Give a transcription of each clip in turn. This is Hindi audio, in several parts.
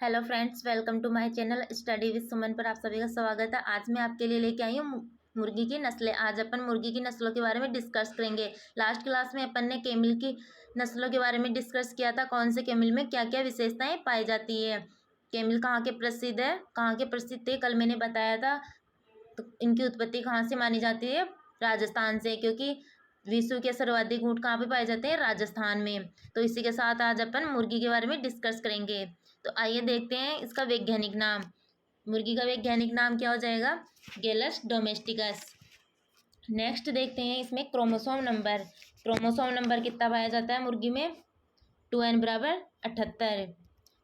Hello friends, welcome to my channel Study with Suman पर आप सभी का स्वागत है। आज मैं आपके लिए लेके आई हूँ मुर्गी की नस्लें। आज अपन मुर्गी की नस्लों के बारे में डिस्कस करेंगे। लास्ट क्लास में अपन ने कैमल की नस्लों के बारे में डिस्कस किया था, कौन से कैमल में क्या क्या विशेषताएं पाई जाती है, कैमल कहाँ के प्रसिद्ध है, कहाँ के प्रसिद्ध थे, कल मैंने बताया था। तो इनकी उत्पत्ति कहाँ से मानी जाती है? राजस्थान से, क्योंकि विश्व के सर्वाधिक ऊँट कहाँ पे पाए जाते हैं? राजस्थान में। तो इसी के साथ आज अपन मुर्गी के बारे में डिस्कस करेंगे। तो आइए देखते हैं इसका वैज्ञानिक नाम। मुर्गी का वैज्ञानिक नाम क्या हो जाएगा? गेलस डोमेस्टिकस। नेक्स्ट देखते हैं इसमें क्रोमोसोम नंबर। क्रोमोसोम नंबर कितना पाया जाता है मुर्गी में? 2n बराबर 78।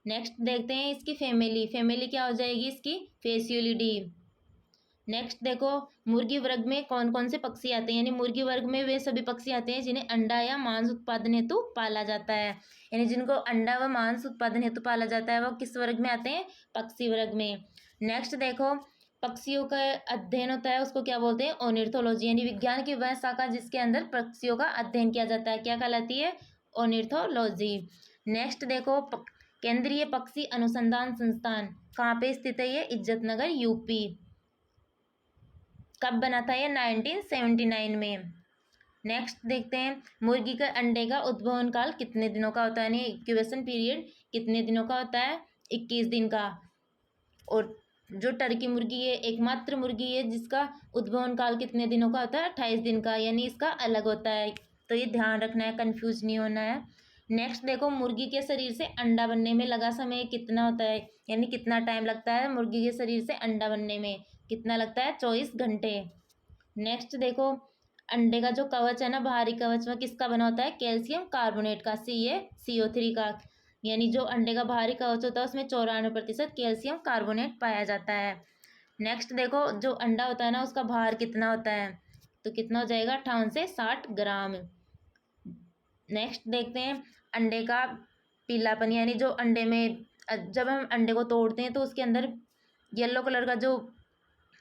नेक्स्ट देखते हैं इसकी फैमिली। फैमिली क्या हो जाएगी इसकी? फेसियोलिडी। नेक्स्ट देखो, मुर्गी वर्ग में कौन कौन से पक्षी आते हैं, यानी मुर्गी वर्ग में वे सभी पक्षी आते हैं जिन्हें अंडा या मांस उत्पादन हेतु पाला जाता है। यानी जिनको अंडा व मांस उत्पादन हेतु पाला जाता है वो किस वर्ग में आते हैं? पक्षी वर्ग में। नेक्स्ट देखो, पक्षियों का अध्ययन होता है उसको क्या बोलते हैं? ऑर्निथोलॉजी। यानी विज्ञान की वह शाखा जिसके अंदर पक्षियों का अध्ययन किया जाता है, क्या कहलाती है? ऑर्निथोलॉजी। नेक्स्ट देखो, केंद्रीय पक्षी अनुसंधान संस्थान कहाँ पे स्थित है? ये इज्जतनगर यूपी। कब बना था ये? 1979 में। नेक्स्ट देखते हैं, मुर्गी के अंडे का उद्भवन काल कितने दिनों का होता है, यानी इंक्यूबेशन पीरियड कितने दिनों का होता है? 21 दिन का। और जो टर्की मुर्गी है, एकमात्र मुर्गी है जिसका उद्भवन काल कितने दिनों का होता है? 28 दिन का, यानी इसका अलग होता है। तो ये ध्यान रखना है, कंफ्यूज नहीं होना है। नेक्स्ट देखो, मुर्गी के शरीर से अंडा बनने में लगा समय कितना होता है, यानी कितना टाइम लगता है मुर्गी के शरीर से अंडा बनने में? कितना लगता है? 24 घंटे। नेक्स्ट देखो, अंडे का जो कवच है ना, बाहरी कवच, वह किसका बना होता है? कैल्शियम कार्बोनेट का, CO3 का। यानी जो अंडे का बाहरी कवच होता है उसमें 94% कैल्शियम कार्बोनेट पाया जाता है। नेक्स्ट देखो, जो अंडा होता है ना उसका भार कितना होता है? तो कितना हो जाएगा? 58 से 60 ग्राम। नेक्स्ट देखते हैं, अंडे का पीलापन, यानी जो अंडे में जब हम अंडे को तोड़ते हैं तो उसके अंदर येलो कलर का जो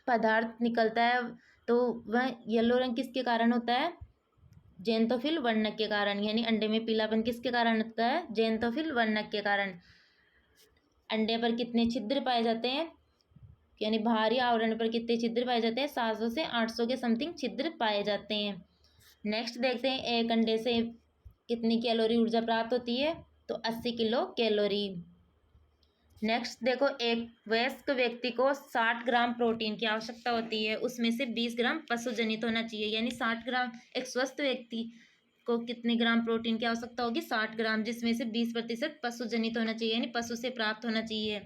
पदार्थ निकलता है, तो वह येलो रंग किसके कारण होता है? जेंथोफिल वर्णक के कारण। यानी अंडे में पीलापन किसके कारण होता है? जेंथोफिल वर्णक के कारण। अंडे पर कितने छिद्र पाए जाते हैं, यानी बाहरी आवरण पर कितने छिद्र पाए जाते हैं? 700 से 800 के समथिंग छिद्र पाए जाते हैं। नेक्स्ट देखते हैं, एक अंडे से कितनी कैलोरी ऊर्जा प्राप्त होती है? तो 80 किलो कैलोरी। नेक्स्ट देखो, एक वयस्क व्यक्ति को 60 ग्राम प्रोटीन की आवश्यकता होती है, उसमें से 20 ग्राम पशुजनित होना चाहिए। यानी 60 ग्राम, एक स्वस्थ व्यक्ति को कितने ग्राम प्रोटीन की आवश्यकता होगी? 60 ग्राम, जिसमें से 20% पशुजनित होना चाहिए, यानी पशु से प्राप्त होना चाहिए।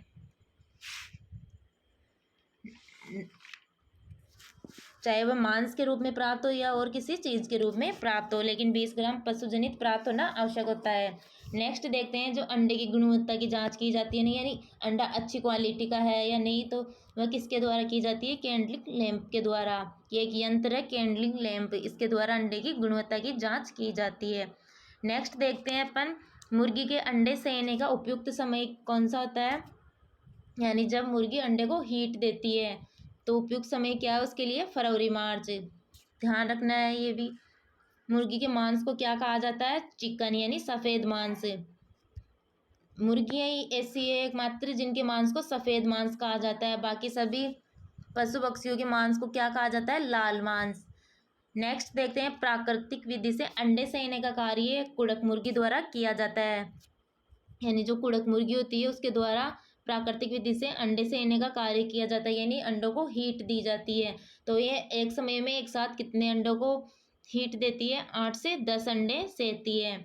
चाहे वह मांस के रूप में प्राप्त हो या और किसी चीज़ के रूप में प्राप्त हो, लेकिन 20 ग्राम पशुजनित प्राप्त होना आवश्यक होता है। नेक्स्ट देखते हैं, जो अंडे की गुणवत्ता की जांच की जाती है, नहीं यानी अंडा अच्छी क्वालिटी का है या नहीं, तो वह किसके द्वारा की जाती है? कैंडलिंग लैंप के द्वारा। ये एक यंत्र है कैंडलिंग लैंप, इसके द्वारा अंडे की गुणवत्ता की जाँच की जाती है। नेक्स्ट देखते हैं अपन, मुर्गी के अंडे सेने का उपयुक्त समय कौन सा होता है? यानी जब मुर्गी अंडे को हीट देती है तो उपयुक्त समय क्या है उसके लिए? फरवरी मार्च। ध्यान रखना है ये भी। मुर्गी के मांस को क्या कहा जाता है? चिकन, यानी सफ़ेद मांस। मुर्गियाँ ही ऐसी है एकमात्र जिनके मांस को सफ़ेद मांस कहा जाता है, बाकी सभी पशु पक्षियों के मांस को क्या कहा जाता है? लाल मांस। नेक्स्ट देखते हैं, प्राकृतिक विधि से अंडे सेने का कार्य कुड़क मुर्गी द्वारा किया जाता है। यानी जो कुड़क मुर्गी होती है उसके द्वारा प्राकृतिक विधि से अंडे सेने का कार्य किया जाता है, यानी अंडों को हीट दी जाती है। तो ये एक समय में एक साथ कितने अंडों को हीट देती है? 8 से 10 अंडे सेती है।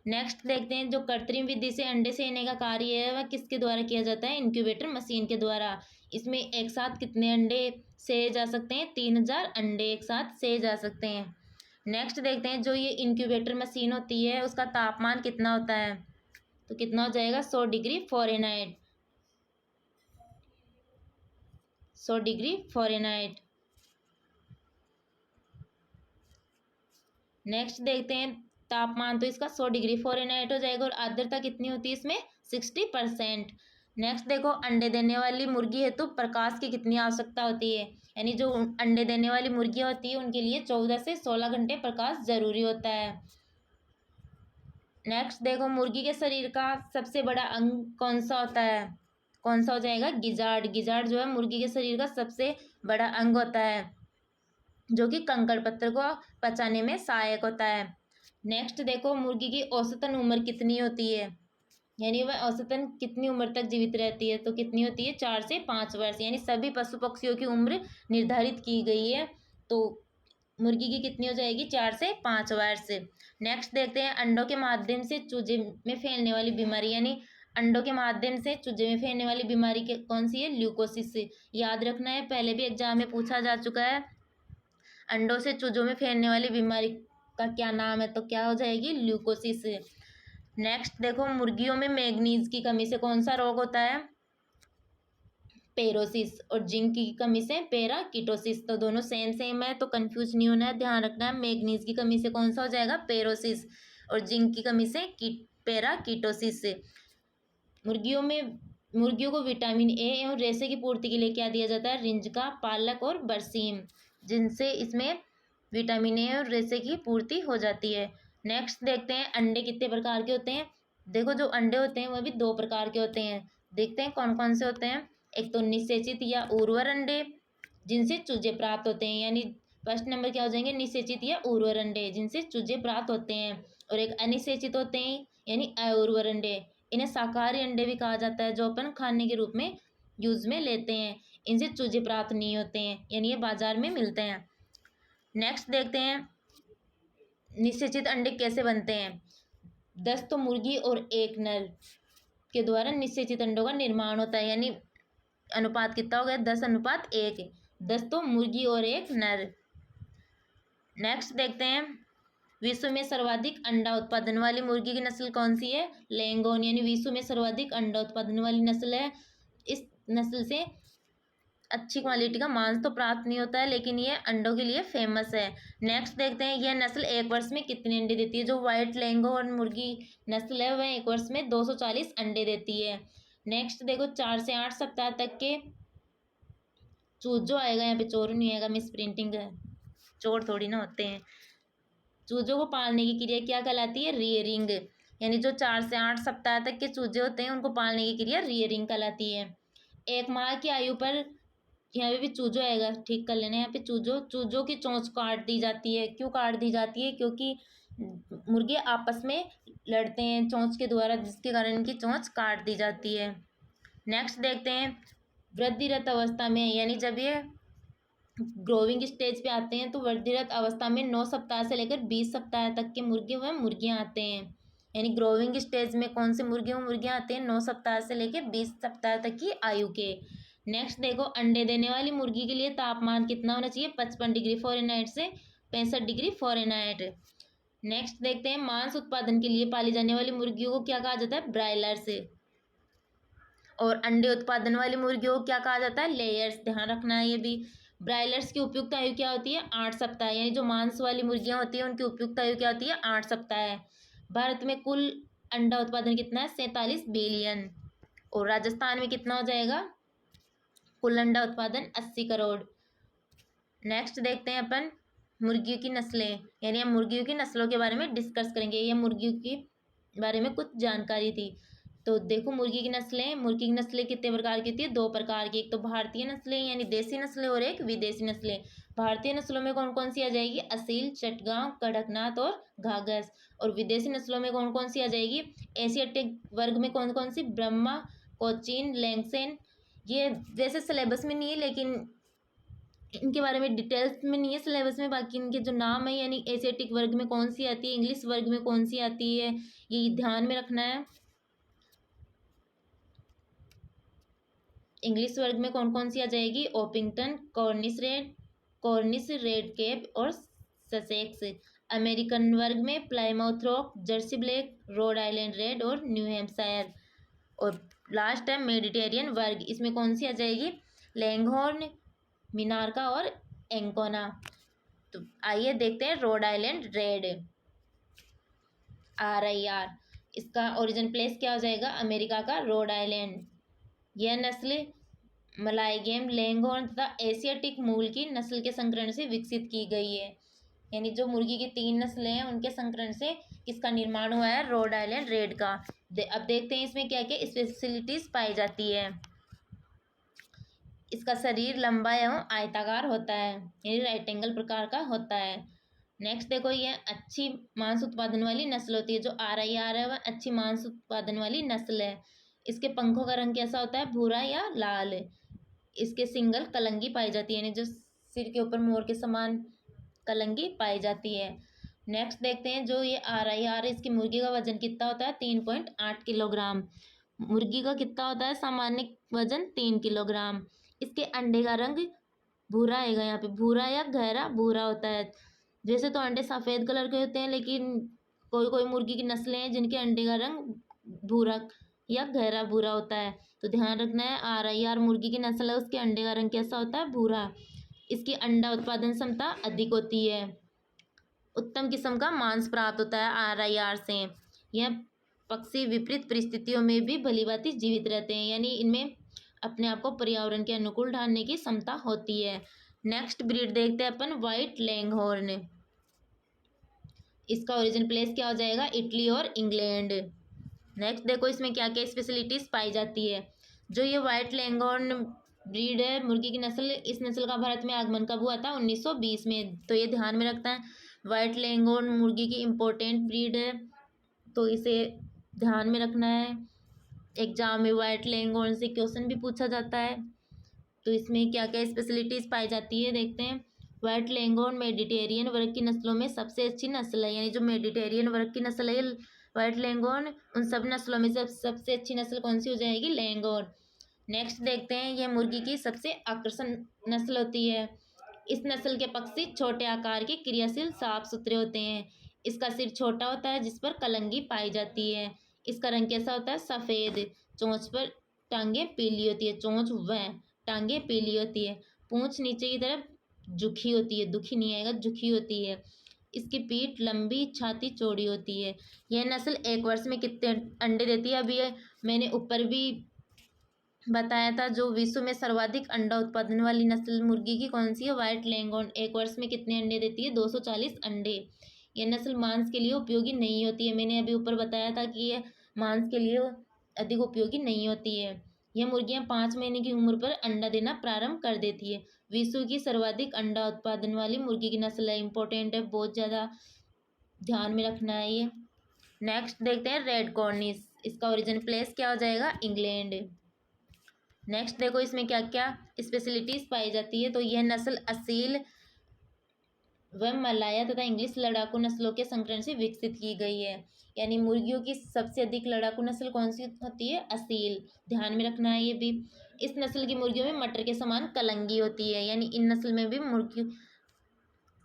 नेक्स्ट देखते हैं, जो कृत्रिम विधि से अंडे सेने का कार्य है वह किसके द्वारा किया जाता है? इंक्यूबेटर मशीन के द्वारा। इसमें एक साथ कितने अंडे सेए जा सकते हैं? 3000 अंडे एक साथ सेए जा सकते हैं। नेक्स्ट देखते हैं, जो ये इंक्यूबेटर मशीन होती है उसका तापमान कितना होता है? तो कितना हो जाएगा? 100 degree Fahrenheit. 100 degree Fahrenheit. Next देखते हैं, तापमान तो इसका 100 डिग्री फ़ारेनहाइट हो जाएगा, और आर्द्रता कितनी होती है इसमें? 60%। नेक्स्ट देखो, अंडे देने वाली मुर्गी हेतु प्रकाश की कितनी आवश्यकता होती है? यानी जो अंडे देने वाली मुर्गियाँ होती है उनके लिए 14 से 16 घंटे प्रकाश जरूरी होता है। नेक्स्ट देखो, मुर्गी के शरीर का सबसे बड़ा अंग कौन सा होता है? कौन सा हो जाएगा? गिजार्ड। गिजार्ड जो है मुर्गी के शरीर का सबसे बड़ा अंग होता है, जो कि कंकड़ पत्थर को पचाने में सहायक होता है। नेक्स्ट देखो, मुर्गी की औसतन उम्र कितनी होती है, यानी वह औसतन कितनी उम्र तक जीवित रहती है? तो कितनी होती है? 4 से 5 वर्ष। यानी सभी पशु पक्षियों की उम्र निर्धारित की गई है, तो मुर्गी की कितनी हो जाएगी? 4 से 5 वर्ष। नेक्स्ट देखते हैं, अंडों के माध्यम से चूजे में फैलने वाली बीमारी, यानी अंडों के माध्यम से चूजे में फैलने वाली बीमारी के कौन सी है? ल्यूकोसिस। याद रखना है, पहले भी एग्जाम में पूछा जा चुका है। अंडों से चूजों में फैलने वाली बीमारी का क्या नाम है? तो क्या हो जाएगी? ल्यूकोसिस। नेक्स्ट देखो, मुर्गियों में मैग्नीज की कमी से कौन सा रोग होता है? पेरोसिस। और जिंक की कमी से पेराकिटोसिस। तो दोनों सेम सेम है, तो कंफ्यूज नहीं होना है, ध्यान रखना है। मैग्नीज की कमी से कौन सा हो जाएगा? पेरोसिस। और जिंक की कमी से पेराकिटोसिस। मुर्गियों को विटामिन ए एवं रेशे की पूर्ति के लिए क्या दिया जाता है? रिंजका, पालक और बरसीम, जिनसे इसमें विटामिन ए और रेशे की पूर्ति हो जाती है। नेक्स्ट देखते हैं, अंडे कितने प्रकार के होते हैं? देखो, जो अंडे होते हैं वह भी 2 प्रकार के होते हैं। देखते हैं कौन कौन से होते हैं। एक तो निषेचित या उर्वर अंडे, जिनसे चूजे प्राप्त होते हैं, यानी फर्स्ट नंबर क्या हो जाएंगे? निषेचित या उर्वर अंडे, जिनसे चूजे प्राप्त होते हैं। और एक अनिषेचित होते हैं, यानी अउर्वर अंडे। इन्हें शाकाहारी अंडे भी कहा जाता है, जो अपन खाने के रूप में यूज में लेते हैं। इनसे चूजे प्राप्त नहीं होते हैं, यानी ये बाजार में मिलते हैं। नेक्स्ट देखते हैं, निषेचित अंडे कैसे बनते हैं। 10 तो मुर्गी और 1 नर के द्वारा निषेचित अंडों का निर्माण होता है, यानी अनुपात कितना हो गया? 10:1। 10 तो मुर्गी और 1 नर। नेक्स्ट देखते हैं, विश्व में सर्वाधिक अंडा उत्पादन वाली मुर्गी की नस्ल कौन सी है? लैंगोन, यानी विश्व में सर्वाधिक अंडा उत्पादन वाली नस्ल है। इस नस्ल से अच्छी क्वालिटी का मांस तो प्राप्त नहीं होता है, लेकिन ये अंडों के लिए फेमस है। नेक्स्ट देखते हैं, यह नस्ल एक वर्ष में कितने अंडे देती है? जो व्हाइट लैंगो और मुर्गी नस्ल है वह एक वर्ष में 240 अंडे देती है। नेक्स्ट देखो, 4 से 8 सप्ताह तक के चूजो आएगा, यहाँ पे चोर नहीं आएगा, मिस प्रिंटिंग है, चोर थोड़ी ना होते हैं। चूजों को पालने की क्रिया क्या कहलाती है? रियरिंग। यानी जो 4 से 8 सप्ताह तक के चूजे होते हैं उनको पालने की क्रिया रियरिंग कहलाती है। 1 माह की आयु पर, यहाँ पे भी चूजो आएगा, ठीक कर लेना। यहाँ पे चूजों की चोंच काट दी जाती है। क्यों काट दी जाती है? क्योंकि मुर्गे आपस में लड़ते हैं चोंच के द्वारा, जिसके कारण इनकी चोंच काट दी जाती है। नेक्स्ट देखते हैं, वृद्धिरत अवस्था में, यानी जब ये ग्रोविंग स्टेज पे आते हैं तो वृद्धिरत अवस्था में 9 सप्ताह से लेकर 20 सप्ताह तक के मुर्गे व मुर्गियाँ आते हैं। यानी ग्रोविंग स्टेज में कौन से मुर्गे व मुर्गियाँ आते हैं? 9 सप्ताह से लेकर 20 सप्ताह तक की आयु के। नेक्स्ट देखो, अंडे देने वाली मुर्गी के लिए तापमान कितना होना चाहिए? 55 डिग्री फ़ारेनहाइट से 65 डिग्री फ़ारेनहाइट। नेक्स्ट देखते हैं, मांस उत्पादन के लिए पाली जाने वाली मुर्गियों को क्या कहा जाता है? ब्रायलर्स। और अंडे उत्पादन वाली मुर्गियों को क्या कहा जाता है? लेयर्स। ध्यान रखना है ये भी। ब्रायलर्स की उपयुक्त आयु क्या होती है? 8 सप्ताह। यानी जो मांस वाली मुर्गियां होती हैं उनकी उपयुक्त आयु क्या होती है? 8 सप्ताह है। भारत में कुल अंडा उत्पादन कितना है? 47 बिलियन। और राजस्थान में कितना हो जाएगा? कुल अंडा उत्पादन 80 करोड़। नेक्स्ट देखते हैं अपन मुर्गियों की नस्लें, यानी हम मुर्गियों की नस्लों के बारे में डिस्कस करेंगे। ये मुर्गियों के बारे में कुछ जानकारी थी। तो देखो, मुर्गी की नस्लें कितने प्रकार की होती है? 2 प्रकार की। एक तो भारतीय नस्लें यानी देसी नस्लें, और एक विदेशी नस्लें। भारतीय नस्लों में कौन कौन सी आ जाएगी? असील, चटगांव, कड़कनाथ और घाघस। और विदेशी नस्लों में कौन कौन सी आ जाएगी? एशियाटिक वर्ग में कौन कौन सी? ब्रह्मा, कोचीन, लैंगसेन। ये वैसे सिलेबस में नहीं है, लेकिन इनके बारे में डिटेल्स में नहीं है सिलेबस में, बाकी इनके जो नाम है, यानी एशियाटिक वर्ग में कौन सी आती है, इंग्लिश वर्ग में कौन सी आती है, ये ध्यान में रखना है। इंग्लिश वर्ग में कौन कौन सी आ जाएगी? ओपिंगटन, कॉर्निश रेड केप और ससेक्स। अमेरिकन वर्ग में Plymouth rock, Jersey black, Rhode Island red और न्यू हैम्पशायर। और लास्ट है मेडिटेरियन वर्ग, इसमें कौन सी आ जाएगी? लैंगहॉर्न, मिनार्का और एंकोना। तो आइए देखते हैं रोड आइलैंड रेड, RIR। इसका ओरिजिन प्लेस क्या हो जाएगा? अमेरिका का रोड आइलैंड। यह नस्ल मलाइगेम, लैंगहॉर्न तथा एशियाटिक मूल की नस्ल के संकरण से विकसित की गई है। यानी जो मुर्गी की 3 नस्लें हैं उनके संकरण से किसका निर्माण हुआ है? रोड आइलैंड रेड का। अब देखते हैं इसमें क्या क्या स्पेशलिटीज पाई जाती है। इसका शरीर लंबा एवं आयताकार होता है, यानी रेक्टेंगल प्रकार का होता है। नेक्स्ट देखो, ये अच्छी मांस उत्पादन वाली नस्ल होती है। जो RIR है वह अच्छी मांस उत्पादन वाली नस्ल है। इसके पंखों का रंग कैसा होता है? भूरा या लाल। इसके सिंगल कलंगी पाई जाती है, यानी जो सिर के ऊपर मोर के समान कलंगी पाई जाती है। नेक्स्ट देखते हैं, जो ये RIR है, इसकी मुर्गी का वजन कितना होता है? 3.8 किलोग्राम। मुर्गी का कितना होता है सामान्य वजन? 3 किलोग्राम। इसके अंडे का रंग भूरा आएगा, यहाँ पे भूरा या गहरा भूरा होता है। जैसे तो अंडे सफ़ेद कलर के होते हैं, लेकिन कोई कोई मुर्गी की नस्लें हैं जिनके अंडे का रंग भूरा या गहरा भूरा होता है। तो ध्यान रखना है, RIR मुर्गी की नस्ल है, उसके अंडे का रंग कैसा होता है? भूरा। इसकी अंडा उत्पादन क्षमता अधिक होती है। उत्तम किस्म का मांस प्राप्त होता है RIR से। यह पक्षी विपरीत परिस्थितियों में भी भलीभांति जीवित रहते हैं, यानी इनमें अपने आप को पर्यावरण के अनुकूल ढालने की क्षमता होती है। नेक्स्ट ब्रीड देखते हैं अपन, व्हाइट लैंगहॉर्न। इसका ओरिजिन प्लेस क्या हो जाएगा? इटली और इंग्लैंड। नेक्स्ट देखो, इसमें क्या क्या स्पेशलिटीज पाई जाती है। जो ये व्हाइट लैंगहॉर्न ब्रीड है मुर्गी की नस्ल, इस नस्ल का भारत में आगमन कब हुआ था? 1920 में। तो ये ध्यान में रखता है, व्हाइट लैंगहॉर्न मुर्गी की इम्पोर्टेंट ब्रीड है, तो इसे ध्यान में रखना है। एग्जाम में व्हाइट लैंगहॉर्न से क्वेश्चन भी पूछा जाता है। तो इसमें क्या क्या स्पेशलिटीज पाई जाती है देखते हैं। व्हाइट लैंगहॉर्न मेडिटेरियन वर्ग की नस्लों में सबसे अच्छी नस्ल है, यानी जो मेडिटेरियन वर्ग की नस्ल है व्हाइट लैंगहॉर्न, उन सब नस्लों में सबसे अच्छी नस्ल कौन सी हो जाएगी? लैंगहॉर्न। नेक्स्ट देखते हैं, यह मुर्गी की सबसे आकर्षण नस्ल होती है। इस नस्ल के पक्षी छोटे आकार के, क्रियाशील, साफ सुथरे होते हैं। इसका सिर छोटा होता है जिस पर कलंगी पाई जाती है। इसका रंग कैसा होता है? सफ़ेद। चोंच पर टांगे पीली होती है, चोंच व टांगे पीली होती है। पूंछ नीचे की तरफ झुकी होती है, दुखी नहीं आएगा, झुकी होती है। इसकी पीठ लंबी, छाती चौड़ी होती है। यह नस्ल एक वर्ष में कितने अंडे देती है? अभी मैंने ऊपर भी बताया था, जो विश्व में सर्वाधिक अंडा उत्पादन वाली नस्ल मुर्गी की कौन सी है? White Langhorne. एक वर्ष में कितने अंडे देती है? 240 अंडे। यह नस्ल मांस के लिए उपयोगी नहीं होती है। मैंने अभी ऊपर बताया था कि यह मांस के लिए अधिक उपयोगी नहीं होती है। यह मुर्गियां 5 महीने की उम्र पर अंडा देना प्रारंभ कर देती है। विश्व की सर्वाधिक अंडा उत्पादन वाली मुर्गी की नस्ल है, इंपॉर्टेंट है, बहुत ज़्यादा ध्यान में रखना है ये। नेक्स्ट देखते हैं, रेड कॉर्निश। इसका ओरिजिन प्लेस क्या हो जाएगा? इंग्लैंड। नेक्स्ट देखो, इसमें क्या क्या स्पेशलिटीज पाई जाती है। तो यह नस्ल असील व मलाया तथा इंग्लिश लड़ाकू नस्लों के संकरण से विकसित की गई है। यानी मुर्गियों की सबसे अधिक लड़ाकू नस्ल कौन सी होती है? असील। ध्यान में रखना है ये भी। इस नस्ल की मुर्गियों में मटर के समान कलंगी होती है, यानी इन नस्ल में भी मुर्गी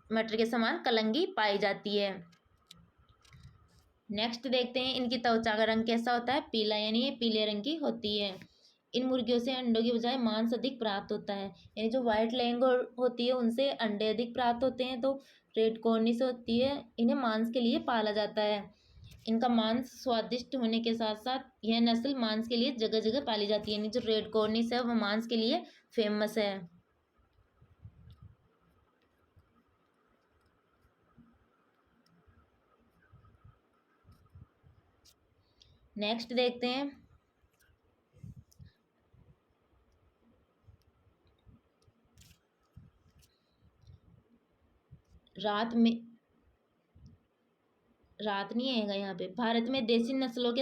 मटर के समान कलंगी पाई जाती है। नेक्स्ट देखते हैं, इनकी त्वचा का रंग कैसा होता है? पीला, यानी ये पीले रंग की होती है। इन मुर्गियों से अंडों की बजाय मांस अधिक प्राप्त होता है, यानी जो व्हाइट लैंगहॉर्न होती है उनसे अंडे अधिक प्राप्त होते हैं, तो रेड कॉर्निश होती है, इन्हें मांस के लिए पाला जाता है। इनका मांस स्वादिष्ट होने के साथ साथ यह नस्ल मांस के लिए जगह जगह पाली जाती है, यानी जो रेड कॉर्निश है वह मांस के लिए फेमस है। नेक्स्ट देखते हैं, रात नहीं आएगा यहाँ पे। भारत में देसी नस्लों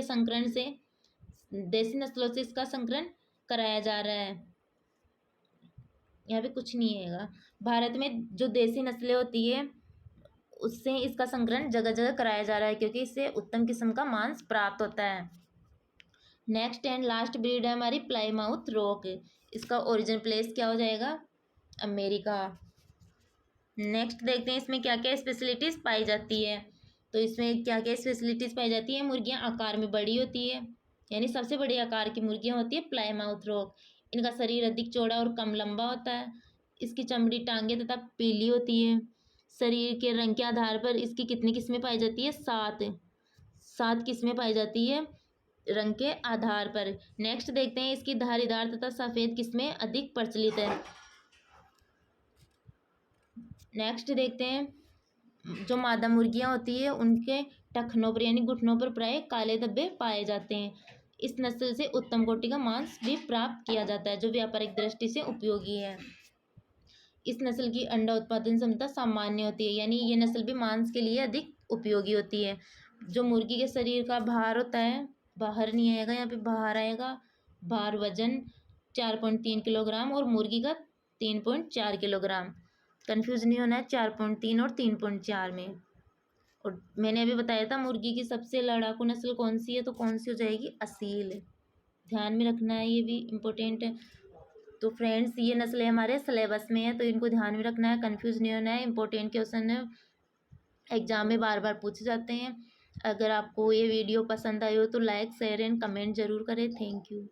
से इसका संकरण कराया जा रहा है। यहाँ पे कुछ नहीं आएगा। भारत में जो देसी नस्लें होती है उससे इसका संकरण जगह जगह कराया जा रहा है, क्योंकि इससे उत्तम किस्म का मांस प्राप्त होता है। नेक्स्ट एंड लास्ट ब्रीड है हमारी प्लाईमाउथ रॉक। इसका ओरिजिन प्लेस क्या हो जाएगा? अमेरिका। नेक्स्ट देखते हैं, इसमें क्या क्या स्पेशलिटीज़ पाई जाती है। तो इसमें क्या क्या स्पेशलिटीज़ पाई जाती है? मुर्गियाँ आकार में बड़ी होती है, यानी सबसे बड़ी आकार की मुर्गियाँ होती है प्लाईमाउथ रॉक। इनका शरीर अधिक चौड़ा और कम लंबा होता है। इसकी चमड़ी, टांगे तथा पीली होती है। शरीर के रंग के आधार पर इसकी कितनी किस्में पाई जाती है? 7 किस्में पाई जाती है रंग के आधार पर। नेक्स्ट देखते हैं, इसकी धारीदार तथा सफ़ेद किस्में अधिक प्रचलित है। नेक्स्ट देखते हैं, जो मादा मुर्गियां होती है उनके टखनों पर यानी घुटनों पर प्राय काले धब्बे पाए जाते हैं। इस नस्ल से उत्तम कोटि का मांस भी प्राप्त किया जाता है, जो व्यापारिक दृष्टि से उपयोगी है। इस नस्ल की अंडा उत्पादन क्षमता सामान्य होती है, यानी ये नस्ल भी मांस के लिए अधिक उपयोगी होती है। जो मुर्गी के शरीर का भार होता है, बाहर नहीं आएगा, यहाँ पे बाहर आएगा। भार वजन 4.3 किलोग्राम और मुर्गी का 3.4 किलोग्राम। कन्फ्यूज नहीं होना है 4.3 और 3.4 में। और मैंने अभी बताया था मुर्गी की सबसे लड़ाकू नस्ल कौन सी है, तो कौन सी हो जाएगी? असील। ध्यान में रखना है, ये भी इम्पोर्टेंट है। तो फ्रेंड्स, ये नस्लें हमारे सिलेबस में है, तो इनको ध्यान में रखना है, कंफ्यूज नहीं होना है। इंपॉर्टेंट क्वेश्चन है, एग्जाम में बार बार पूछे जाते हैं। अगर आपको ये वीडियो पसंद आई हो तो लाइक शेयर एंड कमेंट जरूर करें। Thank you.